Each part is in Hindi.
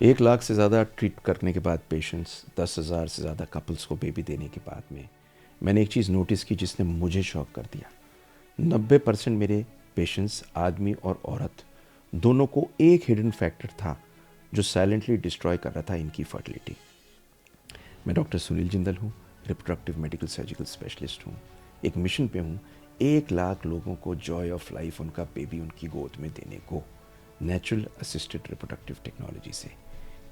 1 लाख से ज़्यादा ट्रीट करने के बाद पेशेंट्स, 10,000 से ज़्यादा कपल्स को बेबी देने के बाद में मैंने एक चीज़ नोटिस की जिसने मुझे शॉक कर दिया। 90% मेरे पेशेंट्स, आदमी और औरत दोनों को एक हिडन फैक्टर था जो साइलेंटली डिस्ट्रॉय कर रहा था इनकी फर्टिलिटी। मैं डॉक्टर सुनील जिंदल हूँ, रिप्रोडक्टिव मेडिकल सर्जिकल स्पेशलिस्ट हूँ। एक मिशन पे हूँ 1 लाख लोगों को जॉय ऑफ लाइफ, उनका बेबी उनकी गोद में देने को, नेचुरल असिस्टेड रिप्रोडक्टिव टेक्नोलॉजी से,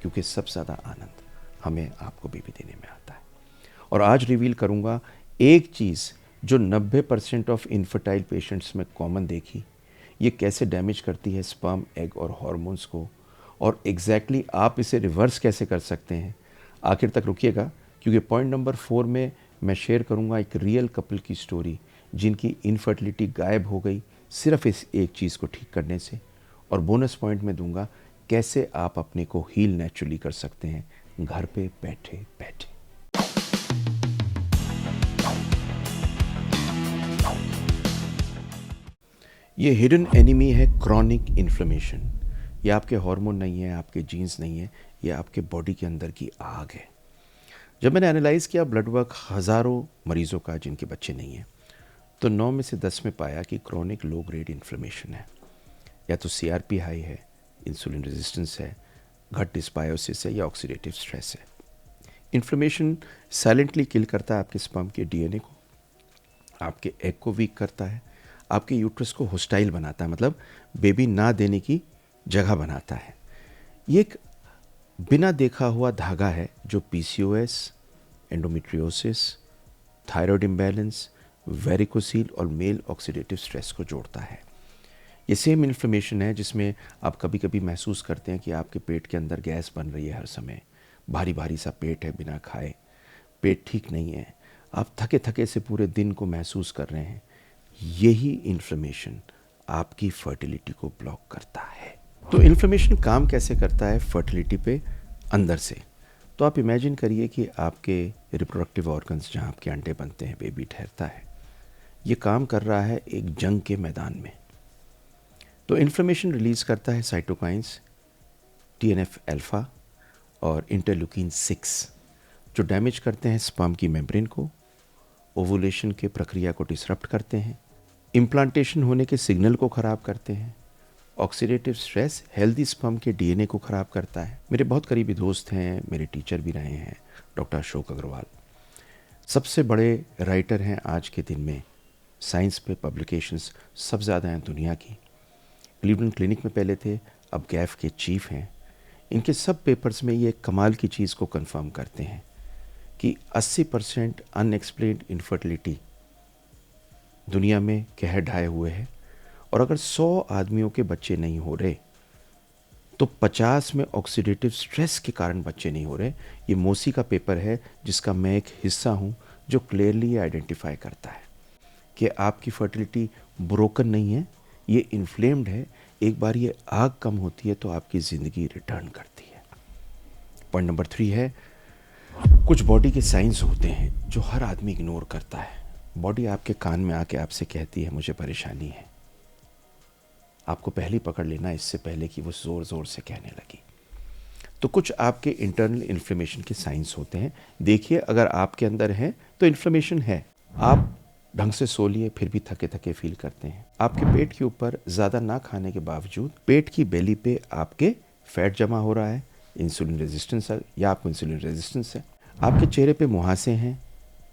क्योंकि सबसे ज़्यादा आनंद हमें आपको बेबी देने में आता है। और आज रिवील करूँगा एक चीज़ जो 90% ऑफ इनफर्टाइल पेशेंट्स में कॉमन देखी, ये कैसे डैमेज करती है स्पर्म, एग और हार्मोन्स को, और एग्जैक्टली आप इसे रिवर्स कैसे कर सकते हैं। आखिर तक रुकिएगा, क्योंकि पॉइंट नंबर 4 में मैं शेयर करूंगा एक रियल कपल की स्टोरी जिनकी इनफर्टिलिटी गायब हो गई सिर्फ इस एक चीज़ को ठीक करने से। और बोनस पॉइंट में दूंगा कैसे आप अपने को हील नेचुरली कर सकते हैं घर पे बैठे बैठे। ये हिडन एनिमी है क्रॉनिक इन्फ्लेमेशन। ये आपके हार्मोन नहीं है, आपके जीन्स नहीं है, ये आपके बॉडी के अंदर की आग है। जब मैंने एनालाइज़ किया ब्लड वर्क हज़ारों मरीज़ों का जिनके बच्चे नहीं हैं, तो 9 में से 10 में पाया कि क्रॉनिक लो ग्रेड इन्फ्लेमेशन है। या तो सीआरपी हाई है, इंसुलिन रेजिस्टेंस है, गट डिस्बायोसिस है, या ऑक्सीडेटिव स्ट्रेस है। इन्फ्लेमेशन साइलेंटली किल करता है आपके स्पर्म के डीएनए को, आपके एग को वीक करता है, आपके यूट्रस को होस्टाइल बनाता है, मतलब बेबी ना देने की जगह बनाता है। ये एक बिना देखा हुआ धागा है जो PCOS, endometriosis, thyroid imbalance, varicocele और मेल ऑक्सीडेटिव स्ट्रेस को जोड़ता है। ये सेम इन्फ्लेमेशन है जिसमें आप कभी कभी महसूस करते हैं कि आपके पेट के अंदर गैस बन रही है हर समय, भारी भारी सा पेट है बिना खाए, पेट ठीक नहीं है, आप थके थके से पूरे दिन को महसूस कर रहे हैं। यही इन्फ्लेमेशन आपकी फर्टिलिटी को ब्लॉक करता है। तो इन्फ्लेमेशन काम कैसे करता है फर्टिलिटी पे अंदर से? तो आप इमेजिन करिए कि आपके रिप्रोडक्टिव ऑर्गन्स जहाँ आपके अंडे बनते हैं, बेबी ठहरता है, ये काम कर रहा है एक जंग के मैदान में। तो इन्फ्लेमेशन रिलीज़ करता है साइटोकाइंस, टीएनएफ अल्फा और इंटरल्यूकिन 6, जो डैमेज करते हैं स्पर्म की मेम्ब्रेन को, ओवुलेशन के प्रक्रिया को डिसरप्ट करते हैं, इम्प्लांटेशन होने के सिग्नल को ख़राब करते हैं। ऑक्सीडेटिव स्ट्रेस हेल्दी स्पर्म के डीएनए को ख़राब करता है। मेरे बहुत करीबी दोस्त हैं, मेरे टीचर भी रहे हैं, डॉक्टर अशोक अग्रवाल सबसे बड़े राइटर हैं आज के दिन में, साइंस पे पब्लिकेशंस सब ज़्यादा हैं दुनिया की। क्लीवलैंड क्लिनिक में पहले थे, अब गैफ के चीफ हैं। इनके सब पेपर्स में ये कमाल की चीज़ को कंफर्म करते हैं कि 80% अनएक्सप्लेन्ड इनफर्टिलिटी दुनिया में कहर ढाए हुए है, और अगर 100 आदमियों के बच्चे नहीं हो रहे तो 50 में ऑक्सीडेटिव स्ट्रेस के कारण बच्चे नहीं हो रहे। ये मोसी का पेपर है जिसका मैं एक हिस्सा हूँ, जो क्लियरली आइडेंटिफाई करता है कि आपकी फर्टिलिटी ब्रोकन नहीं है, ये इन्फ्लेम्ड है। एक बार ये आग कम होती है तो आपकी ज़िंदगी रिटर्न करती है। पॉइंट नंबर 3 है, कुछ बॉडी के साइंस होते हैं जो हर आदमी इग्नोर करता है। बॉडी आपके कान में आके आपसे कहती है मुझे परेशानी है, आपको पहले पकड़ लेना इससे पहले कि वो ज़ोर ज़ोर से कहने लगी। तो कुछ आपके इंटरनल इन्फ्लेमेशन के साइंस होते हैं। देखिए, अगर आपके अंदर है तो इन्फ्लेमेशन है। आप ढंग से सो लिए फिर भी थके थके फील करते हैं। आपके पेट के ऊपर ज़्यादा ना खाने के बावजूद पेट की बेली पे आपके फैट जमा हो रहा है, इंसुलिन रेजिस्टेंस है या आपको इंसुलिन रेजिस्टेंस है। आपके चेहरे पे मुहासे हैं,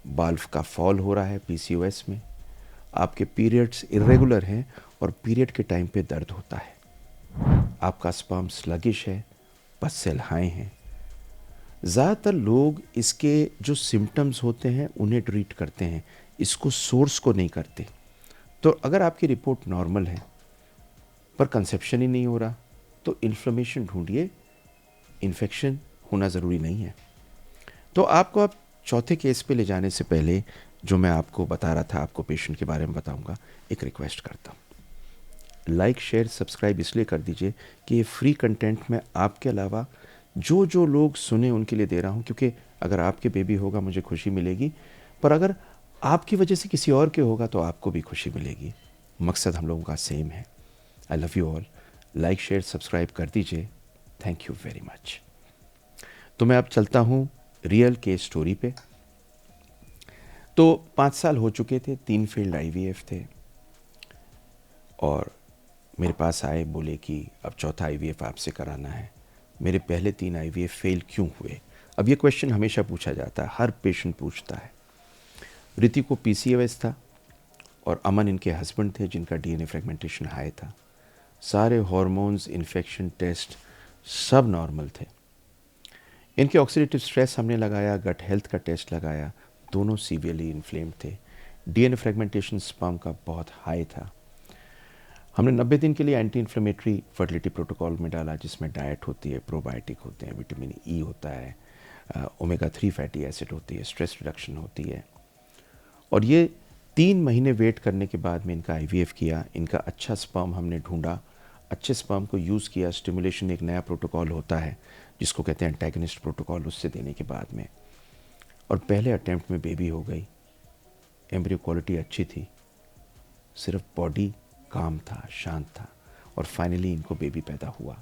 बाल का फॉल हो रहा है पीसीओएस में, आपके पीरियड्स इरेगुलर हैं और पीरियड के टाइम पे दर्द होता है, आपका स्पर्म स्लगिश है, पस सेल हाई हैं। ज़्यादातर लोग इसके जो सिम्टम्स होते हैं उन्हें ट्रीट करते हैं, इसको सोर्स को नहीं करते। तो अगर आपकी रिपोर्ट नॉर्मल है पर कंसेप्शन ही नहीं हो रहा तो इन्फ्लेमेशन ढूंढिए, इन्फेक्शन होना ज़रूरी नहीं है। तो आपको अब चौथे केस पे ले जाने से पहले जो मैं आपको बता रहा था, आपको पेशेंट के बारे में बताऊंगा, एक रिक्वेस्ट करता हूँ। लाइक शेयर सब्सक्राइब इसलिए कर दीजिए कि ये फ्री कंटेंट में आपके अलावा जो लोग सुने उनके लिए दे रहा हूँ, क्योंकि अगर आपके बेबी होगा मुझे खुशी मिलेगी, पर अगर आपकी वजह से किसी और के होगा तो आपको भी खुशी मिलेगी। मकसद हम लोगों का सेम है। I love you all. Like share subscribe कर दीजिए। Thank you very much. तो मैं अब चलता हूँ रियल केस स्टोरी पे। तो 5 साल हो चुके थे, 3 फील्ड आईवीएफ थे और मेरे पास आए, बोले कि अब चौथा आईवीएफ आपसे कराना है। मेरे पहले 3 आईवीएफ फेल क्यों हुए? अब ये क्वेश्चन हमेशा पूछा जाता है, हर पेशेंट पूछता है। रिति को पीसीओएस था और अमन इनके हस्बैंड थे जिनका डीएनए फ्रेगमेंटेशन हाई था। सारे हार्मोन्स, इन्फेक्शन टेस्ट सब नॉर्मल थे। इनके ऑक्सीडेटिव स्ट्रेस हमने लगाया, गट हेल्थ का टेस्ट लगाया, दोनों सीवियरली इन्फ्लेम्ड थे। डीएनए फ्रेगमेंटेशन स्पर्म का बहुत हाई था। हमने 90 दिन के लिए एंटी इन्फ्लेमेटरी फर्टिलिटी प्रोटोकॉल में डाला, जिसमें डाइट होती है, प्रोबायोटिक होते हैं, विटामिन ई होता है, ओमेगा 3 फैटी एसिड होती है, स्ट्रेस रिडक्शन होती है। और ये 3 महीने वेट करने के बाद में इनका आईवीएफ किया। इनका अच्छा स्पर्म हमने ढूंढा, अच्छे स्पर्म को यूज़ किया। स्टिमुलेशन एक नया प्रोटोकॉल होता है जिसको कहते हैं एंटेगनिस्ट प्रोटोकॉल, उससे देने के बाद में, और पहले अटेम्प्ट में बेबी हो गई। एम्ब्रियो क्वालिटी अच्छी थी, सिर्फ बॉडी काम था, शांत था, और फाइनली इनको बेबी पैदा हुआ।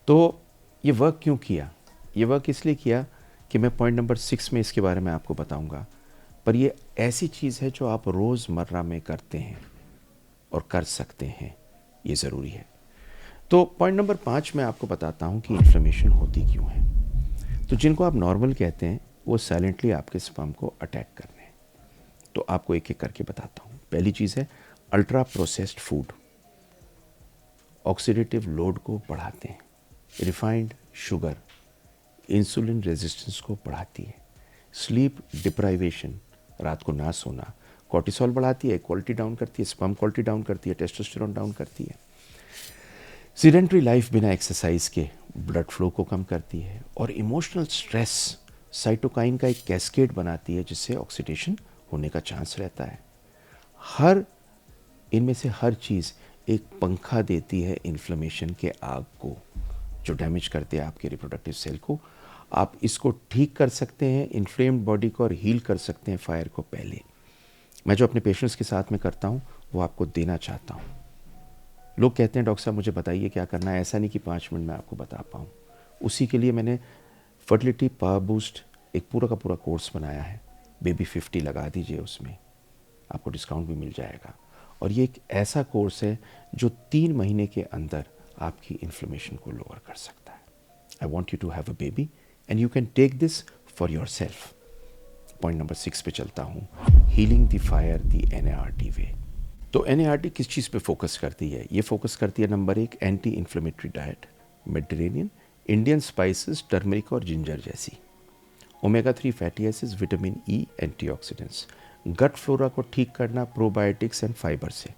तो ये वर्क क्यों किया? ये वर्क इसलिए किया कि मैं पॉइंट नंबर 6 में इसके बारे में आपको बताऊंगा। पर ये ऐसी चीज़ है जो आप रोज़मर्रा में करते हैं और कर सकते हैं, ये ज़रूरी है। तो पॉइंट नंबर 5 में आपको बताता हूँ कि इन्फ्लेमेशन होती क्यों है। तो जिनको आप नॉर्मल कहते हैं वो साइलेंटली आपके स्पर्म को अटैक कर रहे हैं। तो आपको एक एक करके बताता हूँ। पहली चीज़ है ultra processed food, oxidative load को बढ़ाते हैं। रिफाइंड शुगर इंसुलिन रेजिस्टेंस को बढ़ाती है। स्लीप डिप्राइवेशन, रात को ना सोना, कॉर्टिसोल बढ़ाती है, क्वालिटी डाउन करती है, स्पर्म क्वालिटी डाउन करती है, टेस्टोस्टेरोन डाउन करती है। सीडेंट्री लाइफ बिना एक्सरसाइज के ब्लड फ्लो को कम करती है। और इमोशनल स्ट्रेस साइटोकाइन का एक कैस्केड बनाती है जिससे ऑक्सीडेशन होने का चांस रहता है। हर इनमें से हर चीज़ एक पंखा देती है इन्फ्लेमेशन के आग को, जो डैमेज करते हैं आपके रिप्रोडक्टिव सेल को। आप इसको ठीक कर सकते हैं, इन्फ्लेम्ड बॉडी को, और हील कर सकते हैं फायर को पहले। मैं जो अपने पेशेंट्स के साथ में करता हूँ वो आपको देना चाहता हूँ। लोग कहते हैं डॉक्टर साहब मुझे बताइए क्या करना है, ऐसा नहीं कि 5 मिनट में आपको बता पाऊँ। उसी के लिए मैंने फर्टिलिटी पावर बूस्ट एक पूरा का पूरा कोर्स बनाया है। बेबी 50 लगा दीजिए, उसमें आपको डिस्काउंट भी मिल जाएगा। और ये एक ऐसा कोर्स है जो 3 महीने के अंदर आपकी इन्फ्लेमेशन को लोअर कर सकता है। I want you to have a baby and you can take this for yourself. Point number 6 पे चलता हूँ, healing the fire the NART way. तो एनएआरटी किस चीज़ पे फोकस करती है? ये फोकस करती है number 1 anti inflammatory diet, Mediterranean, Indian spices, turmeric और जिंजर जैसी, omega 3 fatty acids, vitamin E, antioxidants, gut flora को ठीक करना प्रोबायोटिक्स एंड फाइबर से,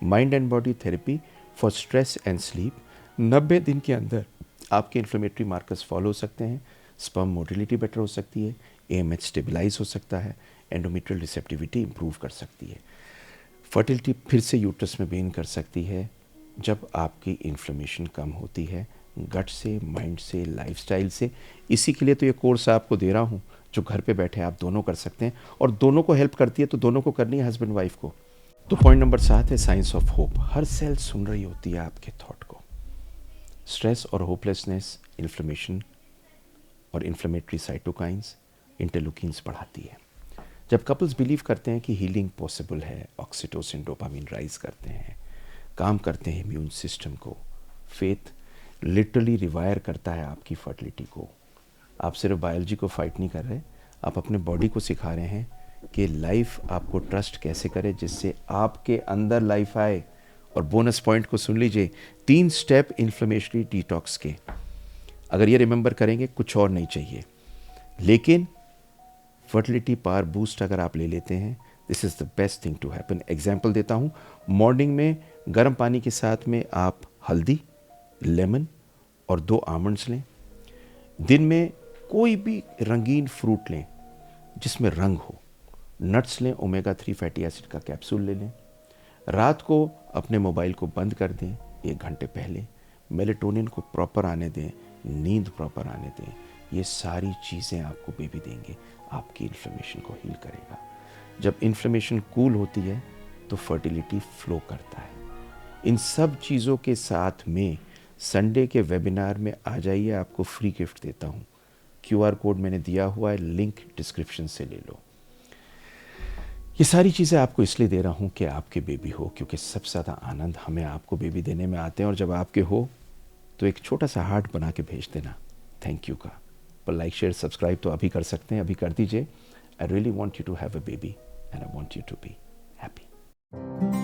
mind and body therapy for stress and sleep. 90 दिन के अंदर आपके इन्फ्लेमेटरी मार्कर्स फॉलो हो सकते हैं, स्पर्म मोटिलिटी बेटर हो सकती है, एएमएच स्टेबलाइज हो सकता है, एंडोमेट्रियल रिसेप्टिविटी इंप्रूव कर सकती है, फर्टिलिटी फिर से यूट्रस में बेन कर सकती है जब आपकी इन्फ्लेमेशन कम होती है, गट से, माइंड से, लाइफस्टाइल से। इसी के लिए तो ये कोर्स आपको दे रहा हूँ जो घर पे बैठे आप दोनों कर सकते हैं, और दोनों को हेल्प करती है तो दोनों को करनी है, हस्बैंड वाइफ को। तो पॉइंट नंबर 7 है साइंस ऑफ होप। हर सेल सुन रही होती है आपके थॉट को। स्ट्रेस और होपलेसनेस इन्फ्लेमेशन और इन्फ्लेमेटरी साइटोकाइंस, इंटरलुकिन्स बढ़ाती है। जब कपल्स बिलीव करते हैं कि हीलिंग पॉसिबल है, ऑक्सीटोसिन, डोपामिन राइज करते हैं, काम करते हैं इम्यून सिस्टम को। फेथ लिटरली रिवायर करता है आपकी फर्टिलिटी को। आप सिर्फ बायोलॉजी को फाइट नहीं कर रहे, आप अपने बॉडी को सिखा रहे हैं कि लाइफ आपको ट्रस्ट कैसे करे जिससे आपके अंदर लाइफ आए। और बोनस पॉइंट को सुन लीजिए, 3 स्टेप इन्फ्लेमेटरी डिटॉक्स के। अगर ये रिमेंबर करेंगे कुछ और नहीं चाहिए। लेकिन फर्टिलिटी पावर बूस्ट अगर आप ले लेते हैं, this is the best thing to happen. Example देता हूँ, मॉर्निंग में गर्म पानी के साथ में आप हल्दी, लेमन और 2 आमंड्स लें। दिन में कोई भी रंगीन फ्रूट लें जिसमें रंग हो, नट्स लें, ओमेगा 3 फैटी एसिड का कैप्सूल ले लें। रात को अपने मोबाइल को बंद कर दें 1 घंटे पहले। मेलेटोनिन को प्रॉपर आने दें, नींद प्रॉपर आने दें। ये सारी चीज़ें आपको बेबी देंगे, आपकी इन्फ्लेमेशन को हील करेगा। जब इन्फ्लेमेशन कूल होती है तो फर्टिलिटी फ्लो करता है। इन सब चीज़ों के साथ में संडे के वेबिनार में आ जाइए, आपको फ्री गिफ्ट देता हूँ। QR कोड मैंने दिया हुआ है, लिंक डिस्क्रिप्शन से ले लो। ये सारी चीज़ें आपको इसलिए दे रहा हूँ कि आपके बेबी हो, क्योंकि सबसे ज़्यादा आनंद हमें आपको बेबी देने में आते हैं, और जब आपके हो तो एक छोटा सा हार्ट बना के भेज देना थैंक यू का। पर लाइक शेयर सब्सक्राइब तो अभी कर सकते हैं, अभी कर दीजिए। I really want you to have a baby and I want you to be happy.